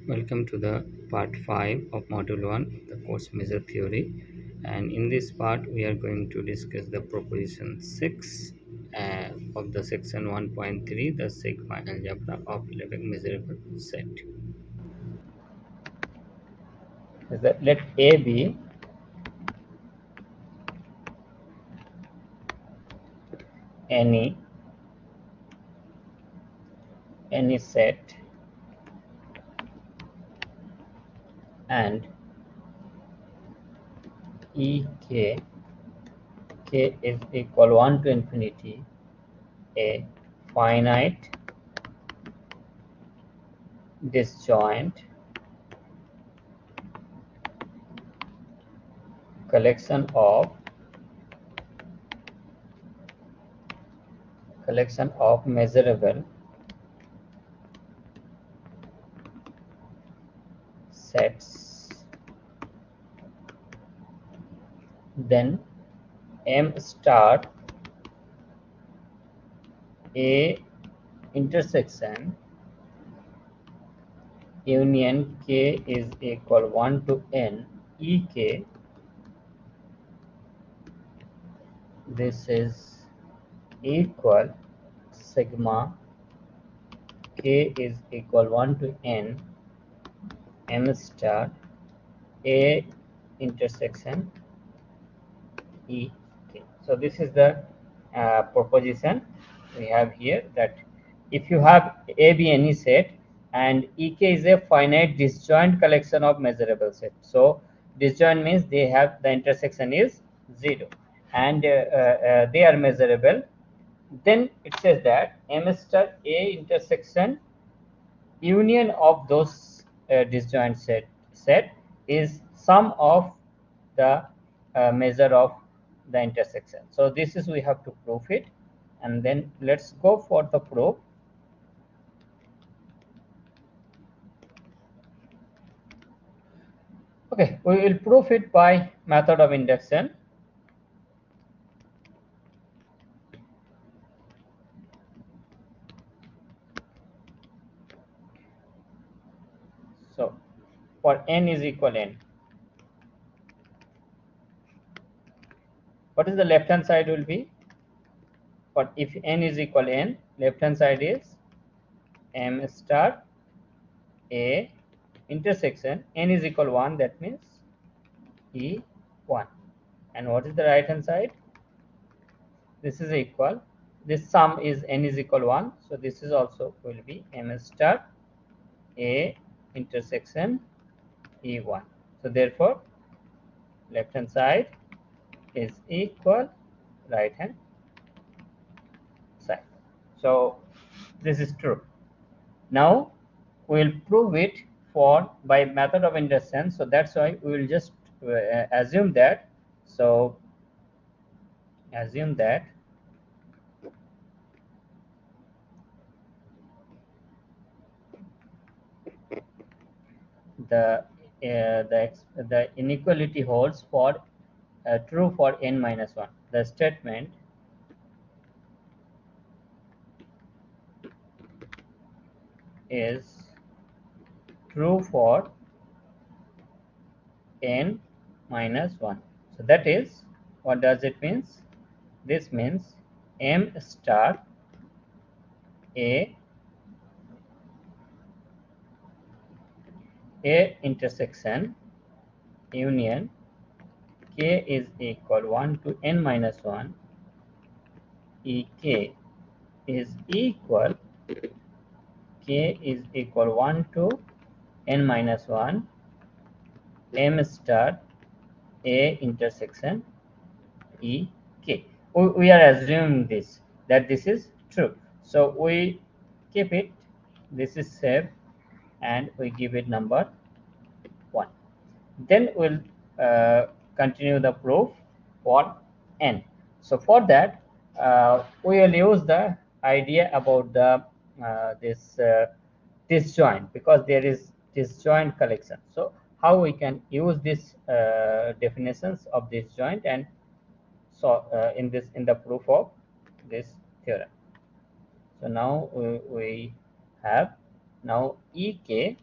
Welcome to the part 5 of module 1, the course measure theory. And in this part we are going to discuss the proposition 6 of the section 1.3, the sigma algebra of Lebesgue measurable set. Is that let A be any set and ek k is equal 1 to infinity, a finite disjoint collection of measurable sets, then M star A intersection union k is equal 1 to n ek. This is equal sigma k is equal 1 to n M star A intersection ek. So this is the proposition we have here, that if you have A be any set and ek is a finite disjoint collection of measurable set. So disjoint means they have the intersection is 0 and they are measurable. Then it says that M star A intersection union of those disjoint set is sum of the measure of the intersection. So this is, we have to prove it, and then let's go for the proof. Okay, we will prove it by method of induction. So for n is equal n, what is the left hand side will be? For if n is equal n, left hand side is M star A intersection n is equal 1, that means E1. And what is the right hand side? This is equal, this sum is n is equal 1, so this is also will be M star A intersection E1. So therefore left hand side is equal right hand side. So this is true. Now we will prove it for by method of induction. So that's why we will just assume that. So assume that the inequality holds for true for n minus 1. The statement is true for n minus 1. So that is, what does it means? This means M star A intersection union k is equal 1 to n minus 1 ek is equal k is equal 1 to n minus 1 M star A intersection ek. We are assuming this, that this is true. So we keep it, this is saved, and we give it number 1. Then we'll continue the proof for n. So for that we will use the idea about the this disjoint, because there is disjoint collection. So how we can use this definitions of disjoint, and so in the proof of this theorem. So now we have now ek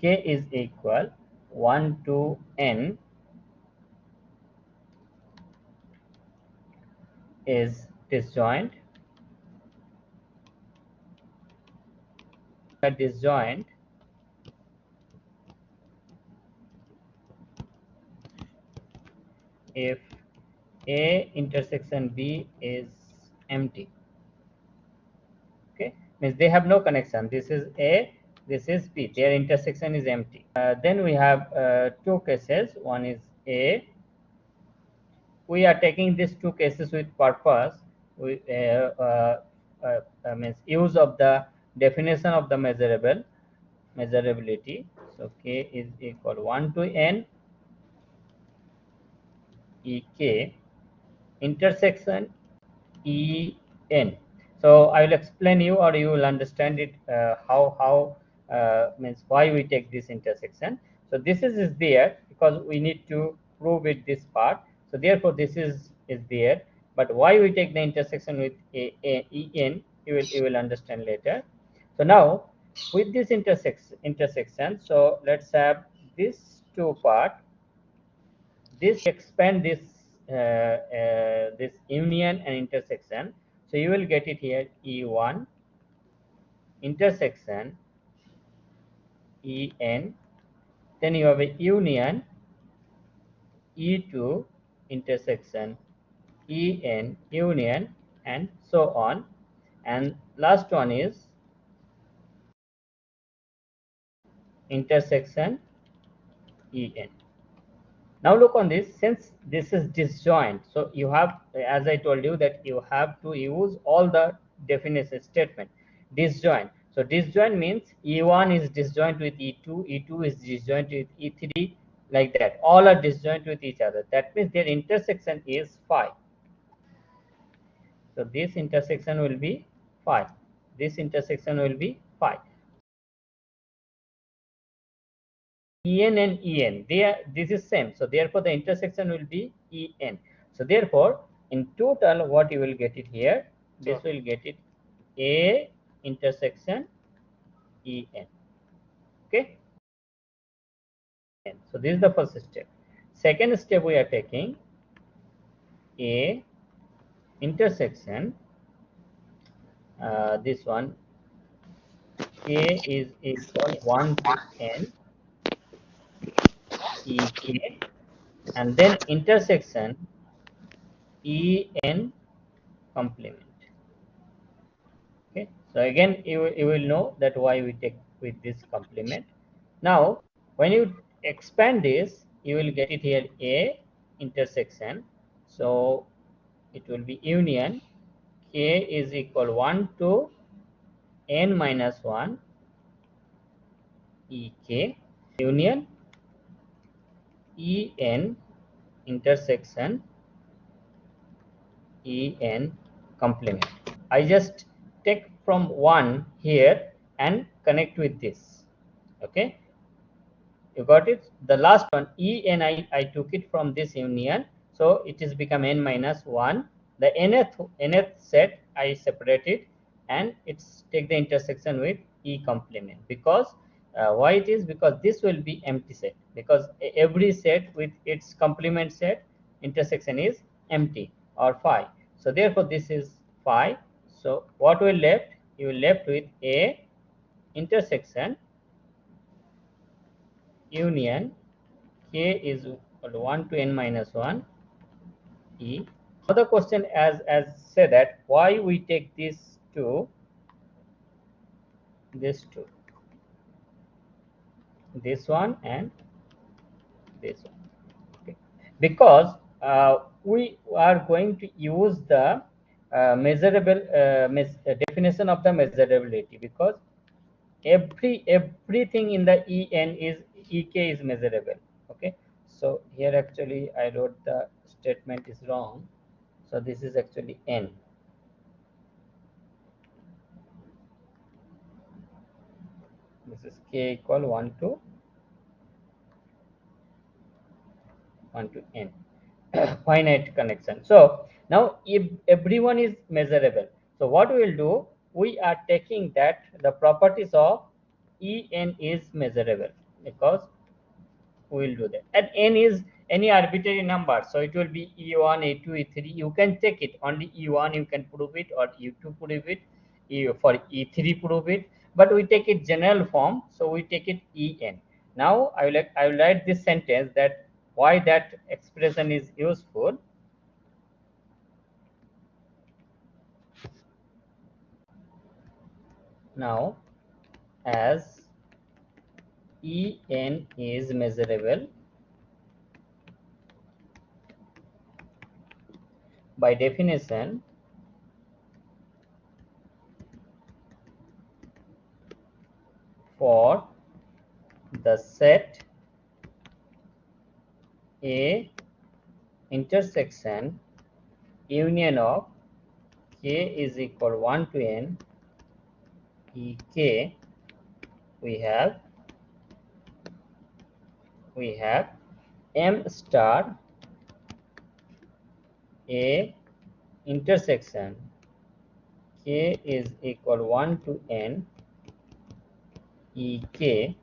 k is equal 1 to n is disjoint. A disjoint if A intersection B is empty. Okay, means they have no connection. This is A, this is B. Their intersection is empty. Then we have two cases. One is A. We are taking these two cases with purpose. We means use of the definition of the measurability. So K is equal 1 to n E K intersection E n. So I will explain you, or you will understand it how means why we take this intersection. So this is there because we need to prove it this part. So therefore this is there. But why we take the intersection with E n, you will understand later. So now with this intersection, so let's have this two part. This expand this union and intersection, so you will get it here E1 intersection En, then you have a union E2 intersection En union, and so on, and last one is intersection En. Now look on this, since this is disjoint, so you have, as I told you, that you have to use all the definition statement. Disjoint. So disjoint means E1 is disjoint with E2, E2 is disjoint with E3, like that. All are disjoint with each other. That means their intersection is phi. So this intersection will be phi. This intersection will be phi. En and En, this is same, so therefore the intersection will be En. So therefore in total what you will get it here, this will get it A intersection En. Okay, so this is the first step. Second step, we are taking A intersection this one, K is equal 1 to n Ek, and then intersection En complement. Okay, so again you will know that why we take with this complement. Now when you expand this, you will get it here A intersection, so it will be union K is equal 1 to n minus 1 Ek union En intersection En complement. I just take from 1 here and connect with this. Okay, you got it. The last one En, I took it from this union, so it is become n minus 1. The nth set I separated, and it's take the intersection with E complement, because why it is, because this will be empty set, because every set with its complement set intersection is empty or phi. So therefore this is phi. So what will left, you will left with A intersection union K is equal to 1 to n minus 1 E. Another question, as said, that why we take this two, this one and this one. Okay, because we are going to use the measurable definition of the measurability, because everything in the En is Ek is measurable. Okay, so here actually I wrote the statement is wrong, so this is actually N. This is K equal 1 to N finite connection. So now if everyone is measurable, so what we will do, we are taking that the properties of En is measurable. because we will do that. And n is any arbitrary number, so it will be e1, e2, e3. You can take it only e1, you can prove it, or e2 prove it, for e3 prove it, but we take it general form, so we take it en. Now I will write this sentence that why that expression is useful. Now, as en is measurable, by definition, for the set A intersection union of k is equal 1 to n ek, we have m star A intersection k is equal 1 to n ek.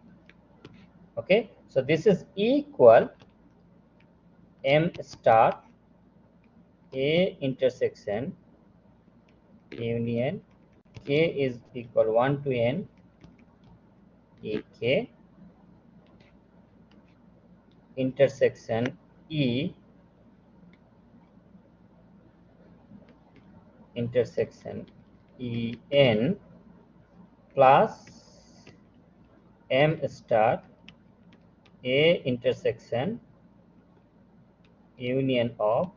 Okay, so this is equal m star A intersection union k is equal 1 to n ek intersection intersection en plus m star A intersection union of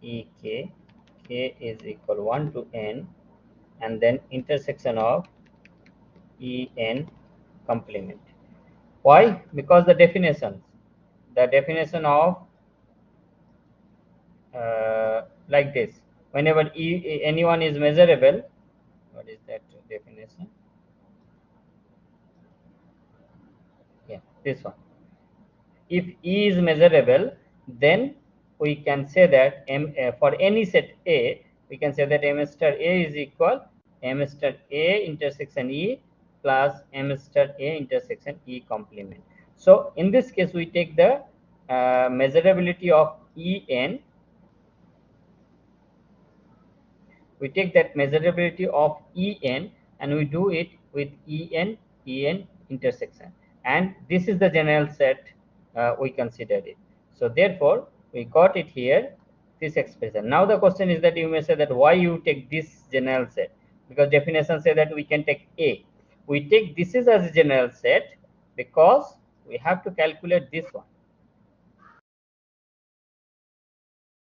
ek, k is equal 1 to n, and then intersection of en complement. Why? Because the definition of like this, whenever anyone is measurable. What is that definition? Yeah, this one. If E is measurable, then we can say that for any set A, we can say that m star A is equal m star A intersection E plus m star A intersection E complement. So in this case, we take the measurability of En. We take that measurability of En and we do it with En intersection, and this is the general set we considered it. So therefore we got it here, this expression. Now the question is that you may say that why you take this general set, because definition say that we can take A. We take this is as a general set because we have to calculate this one.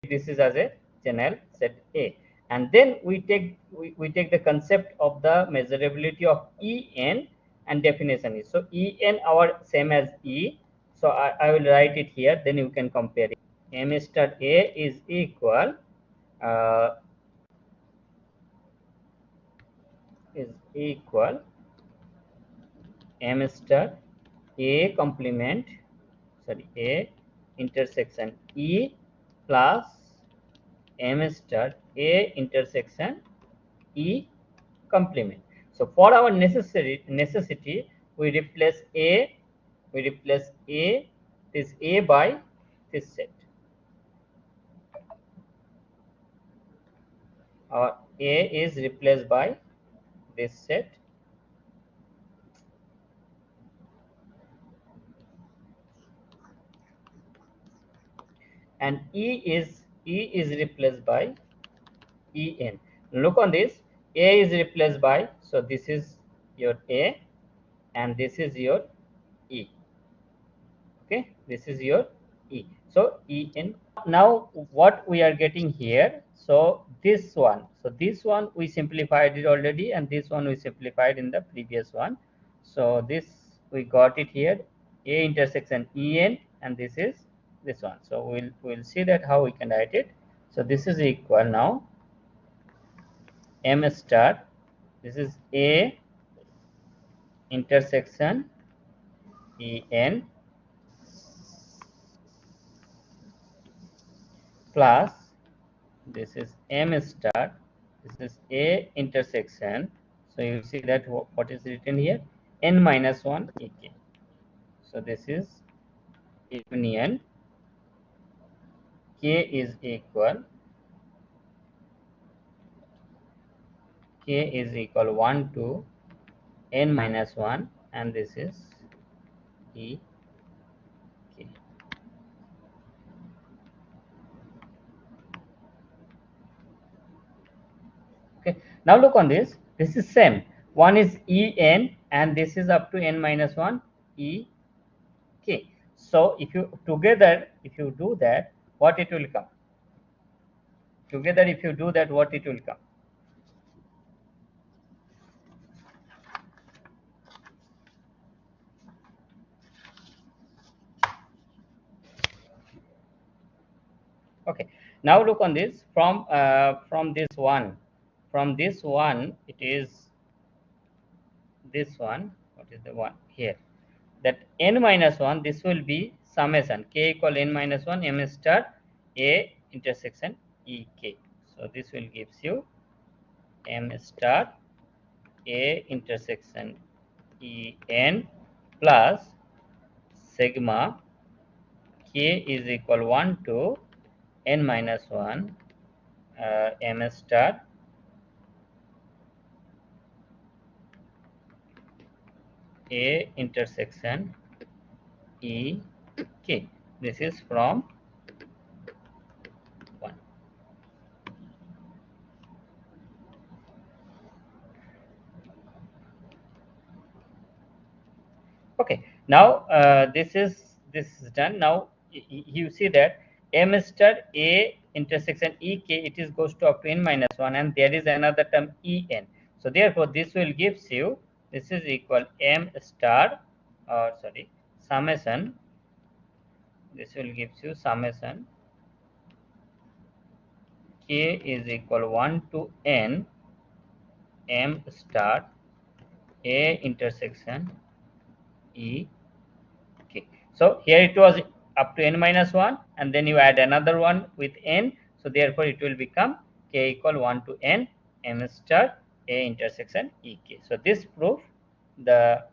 This is as a general set A, and then we take the concept of the measurability of En, and definition is, so En our same as E, so I will write it here, then you can compare it. M star A is equal M star A complement, sorry, A intersection E plus M star A intersection E complement. So for our necessity, we replace this A by this set. Our A is replaced by this set, and E is replaced by En. Look on this, A is replaced by, so this is your A and this is your E. Okay, this is your E. So En. Now what we are getting here, so this one we simplified it already, and this one we simplified in the previous one. So this we got it here, A intersection En, and this is this one. So we'll see that how we can write it. So this is equal now M star, this is A intersection En plus this is M star, this is A intersection, so you see that what is written here, N minus 1 Ek. So this is union k is equal 1 to n minus 1, and this is e k. Okay, now look on this. This is same. One is en and this is up to n minus 1 e k. So if you together, if you do that, what it will come? Together, if you do that, what it will come? Okay. Now look on this. From this one, it is this one. What is the one here? That n minus 1, this will be summation k equal n minus 1 m star a intersection e k. So this will gives you m star a intersection e n plus sigma k is equal 1 to n minus 1 m star a intersection e k. This is from 1. Okay, now this is done. Now you see that m star a intersection e k, it is goes to up to n minus 1, and there is another term e n. So therefore this will gives you, this is equal m star, or sorry, summation, this will gives you summation k is equal 1 to n m star a intersection e k. So here it was up to n minus 1, and then you add another one with n. So therefore it will become k equal 1 to n m star a intersection e k. So this proof the